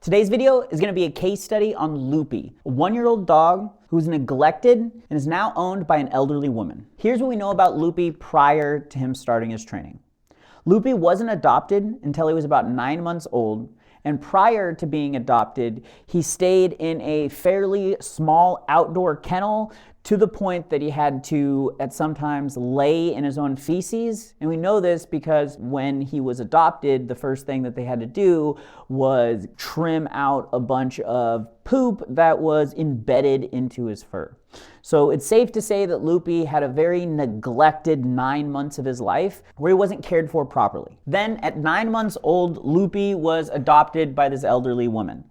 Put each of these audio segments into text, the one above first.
Today's video is going to be a case study on Loopy, a 1-year-old dog who's neglected and is now owned by an elderly woman. Here's what we know about Loopy prior to him starting his training. Loopy wasn't adopted until he was about 9 months old, and prior to being adopted, he stayed in a fairly small outdoor kennel to the point that he had to, at sometimes, lay in his own feces. And we know this because when he was adopted, the first thing that they had to do was trim out a bunch of poop that was embedded into his fur. So it's safe to say that Loopy had a very neglected 9 months of his life where he wasn't cared for properly. Then at 9 months old, Loopy was adopted by this elderly woman.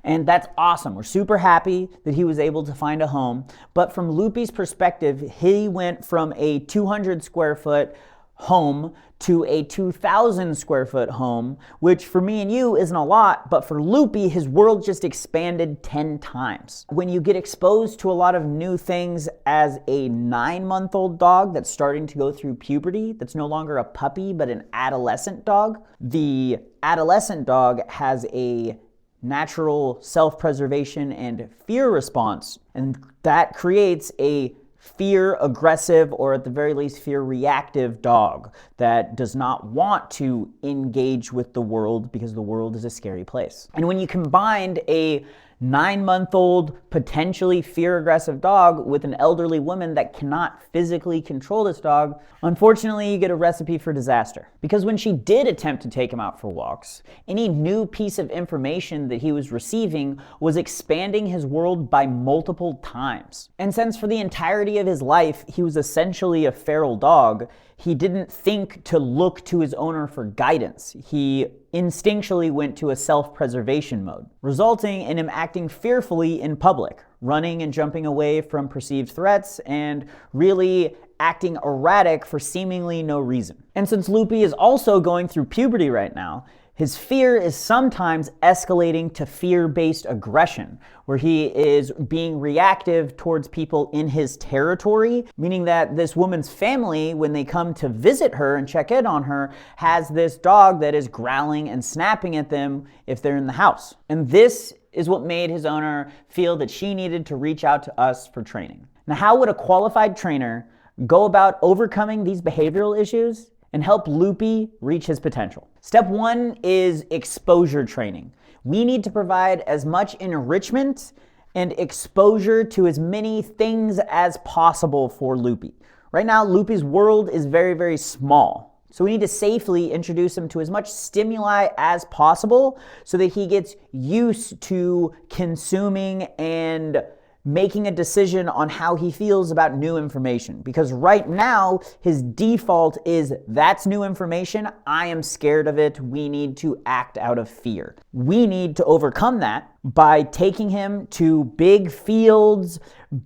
And that's awesome. We're super happy that he was able to find a home. But from Loopy's perspective, he went from a 200 square foot home to a 2,000 square foot home, which for me and you isn't a lot, but for Loopy, his world just expanded 10 times. When you get exposed to a lot of new things as a 9-month-old dog that's starting to go through puberty, that's no longer a puppy, but an adolescent dog, the adolescent dog has a natural self-preservation and fear response, and that creates a fear-aggressive, or at the very least fear-reactive dog that does not want to engage with the world because the world is a scary place. And when you combined a 9-month-old, potentially fear-aggressive dog with an elderly woman that cannot physically control this dog, unfortunately you get a recipe for disaster. Because when she did attempt to take him out for walks, any new piece of information that he was receiving was expanding his world by multiple times. And since for the entirety of his life he was essentially a feral dog, he didn't think to look to his owner for guidance. He instinctually went to a self-preservation mode, resulting in him acting fearfully in public, running and jumping away from perceived threats, and really acting erratic for seemingly no reason. And since Loopy is also going through puberty right now, his fear is sometimes escalating to fear-based aggression, where he is being reactive towards people in his territory, meaning that this woman's family, when they come to visit her and check in on her, has this dog that is growling and snapping at them if they're in the house. And this is what made his owner feel that she needed to reach out to us for training. Now, how would a qualified trainer go about overcoming these behavioral issues and help Loopy reach his potential? Step 1 is exposure training. We need to provide as much enrichment and exposure to as many things as possible for Loopy. Right now, Loopy's world is very, very small. So we need to safely introduce him to as much stimuli as possible so that he gets used to consuming and making a decision on how he feels about new information. Because right now, his default is, that's new information, I am scared of it, we need to act out of fear. We need to overcome that by taking him to big fields,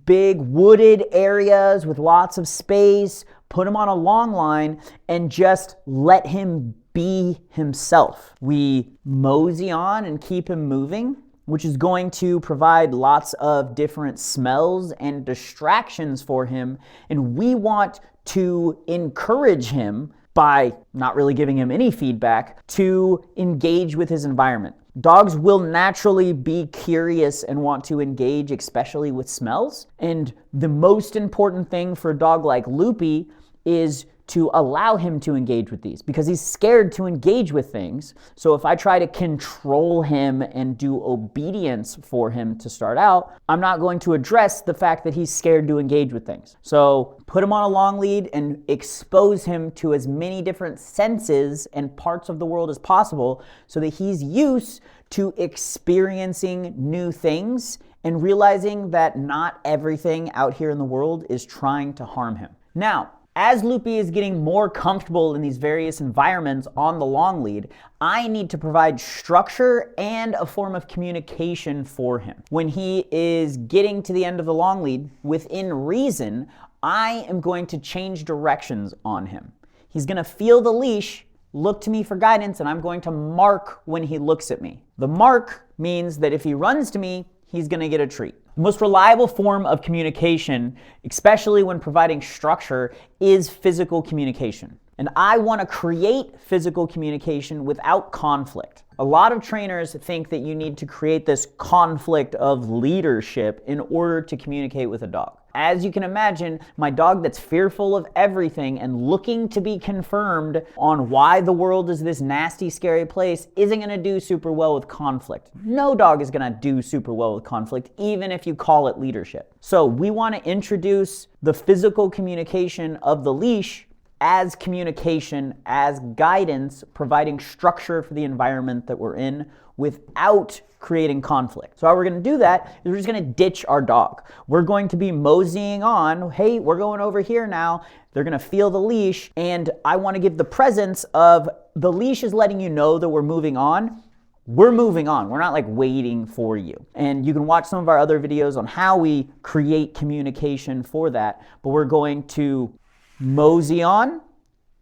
big wooded areas with lots of space, put him on a long line, and just let him be himself. We mosey on and keep him moving, which is going to provide lots of different smells and distractions for him. And we want to encourage him, by not really giving him any feedback, to engage with his environment. Dogs will naturally be curious and want to engage, especially with smells. And the most important thing for a dog like Loopy is to allow him to engage with these, because he's scared to engage with things. So if I try to control him and do obedience for him to start out, I'm not going to address the fact that he's scared to engage with things. So put him on a long lead and expose him to as many different senses and parts of the world as possible so that he's used to experiencing new things and realizing that not everything out here in the world is trying to harm him. Now, as Loopy is getting more comfortable in these various environments on the long lead, I need to provide structure and a form of communication for him. When he is getting to the end of the long lead, within reason, I am going to change directions on him. He's going to feel the leash, look to me for guidance, and I'm going to mark when he looks at me. The mark means that if he runs to me, he's going to get a treat. The most reliable form of communication, especially when providing structure, is physical communication. And I want to create physical communication without conflict. A lot of trainers think that you need to create this conflict of leadership in order to communicate with a dog. As you can imagine, my dog that's fearful of everything and looking to be confirmed on why the world is this nasty, scary place isn't going to do super well with conflict. No dog is going to do super well with conflict, even if you call it leadership. So we want to introduce the physical communication of the leash as communication, as guidance, providing structure for the environment that we're in without creating conflict. So how we're going to do that is we're just going to ditch our dog. We're going to be moseying on, hey, we're going over here now. They're going to feel the leash, and I want to give the presence of the leash is letting you know that we're moving on. We're moving on. We're not like waiting for you. And you can watch some of our other videos on how we create communication for that, but we're going to mosey on.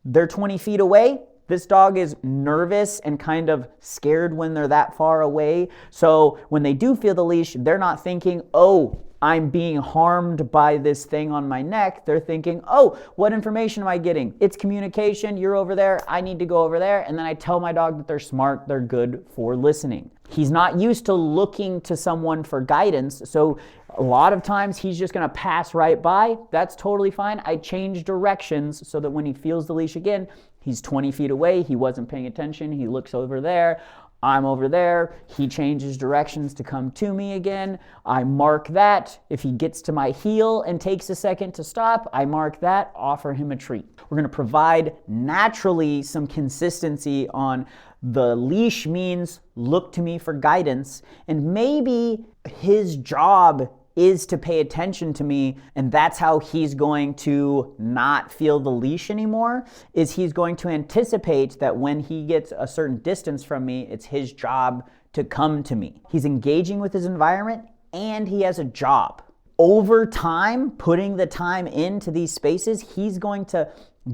They're 20 feet away. This dog is nervous and kind of scared when they're that far away. So when they do feel the leash, they're not thinking, oh, I'm being harmed by this thing on my neck. They're thinking, oh, what information am I getting? It's communication. You're over there. I need to go over there. And then I tell my dog that they're smart. They're good for listening. He's not used to looking to someone for guidance. So a lot of times he's just going to pass right by. That's totally fine. I change directions so that when he feels the leash again, he's 20 feet away. He wasn't paying attention. He looks over there. I'm over there. He changes directions to come to me again. I mark that. If he gets to my heel and takes a second to stop, I mark that, offer him a treat. We're going to provide naturally some consistency on the leash means look to me for guidance, and maybe his job is to pay attention to me, and that's how he's going to not feel the leash anymore, is he's going to anticipate that when he gets a certain distance from me, it's his job to come to me. He's engaging with his environment, and he has a job. Over time, putting the time into these spaces, he's going to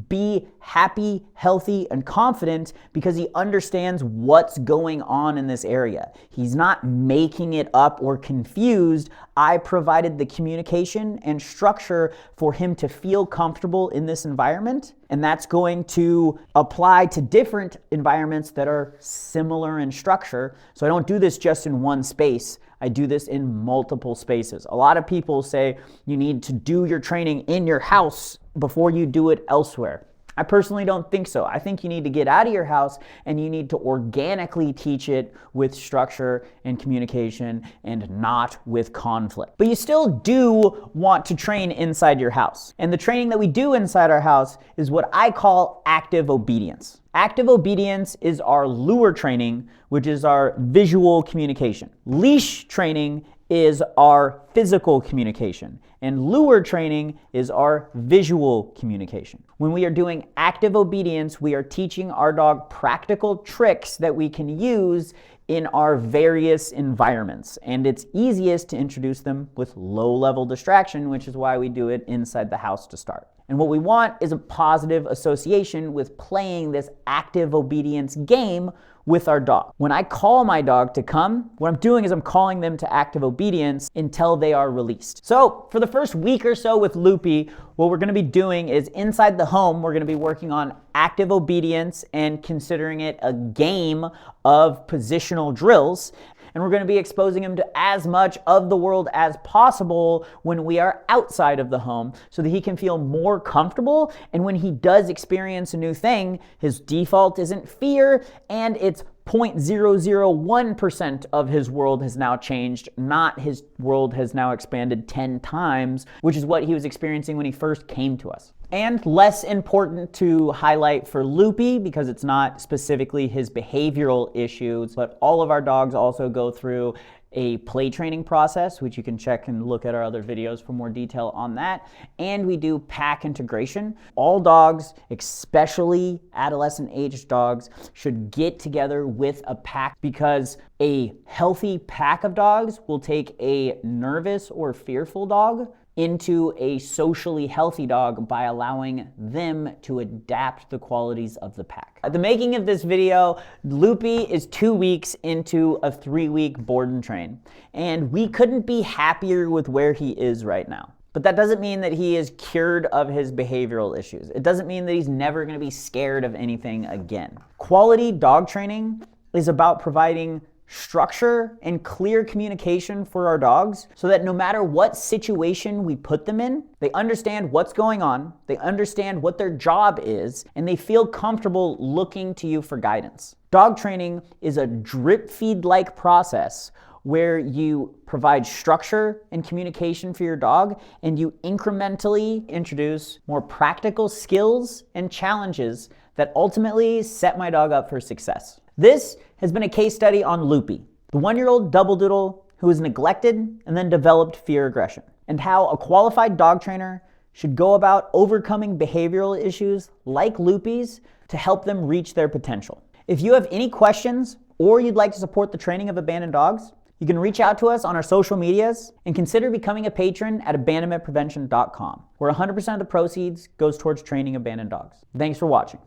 be happy, healthy, and confident because he understands what's going on in this area. He's not making it up or confused. I provided the communication and structure for him to feel comfortable in this environment, and that's going to apply to different environments that are similar in structure. So I don't do this just in one space. I do this in multiple spaces. A lot of people say you need to do your training in your house before you do it elsewhere. I personally don't think so. I think you need to get out of your house and you need to organically teach it with structure and communication and not with conflict. But you still do want to train inside your house. And the training that we do inside our house is what I call active obedience. Active obedience is our lure training, which is our visual communication. Leash training is our physical communication, and lure training is our visual communication. When we are doing active obedience, we are teaching our dog practical tricks that we can use in our various environments, and it's easiest to introduce them with low-level distraction, which is why we do it inside the house to start. And what we want is a positive association with playing this active obedience game with our dog. When I call my dog to come, what I'm doing is I'm calling them to active obedience until they are released. So for the first week or so with Loopy, what we're going to be doing is inside the home, we're going to be working on active obedience and considering it a game of positional drills. And we're going to be exposing him to as much of the world as possible when we are outside of the home so that he can feel more comfortable. And when he does experience a new thing, his default isn't fear, and it's 0.001% of his world has now changed, not his world has now expanded 10 times, which is what he was experiencing when he first came to us. And less important to highlight for Loopy because it's not specifically his behavioral issues, but all of our dogs also go through a play training process, which you can check and look at our other videos for more detail on that. And we do pack integration. All dogs, especially adolescent aged dogs, should get together with a pack because a healthy pack of dogs will take a nervous or fearful dog into a socially healthy dog by allowing them to adapt the qualities of the pack. At the making of this video, Loopy is 2 weeks into a 3-week board and train, and we couldn't be happier with where he is right now. But that doesn't mean that he is cured of his behavioral issues. It doesn't mean that he's never going to be scared of anything again. Quality dog training is about providing structure and clear communication for our dogs so that no matter what situation we put them in, they understand what's going on, they understand what their job is, and they feel comfortable looking to you for guidance. Dog training is a drip feed-like process where you provide structure and communication for your dog, and you incrementally introduce more practical skills and challenges that ultimately set my dog up for success. This has been a case study on Loopy, the 1-year-old double-doodle who was neglected and then developed fear aggression, and how a qualified dog trainer should go about overcoming behavioral issues like Loopy's to help them reach their potential. If you have any questions or you'd like to support the training of abandoned dogs, you can reach out to us on our social medias and consider becoming a patron at abandonmentprevention.com, where 100% of the proceeds goes towards training abandoned dogs. Thanks for watching.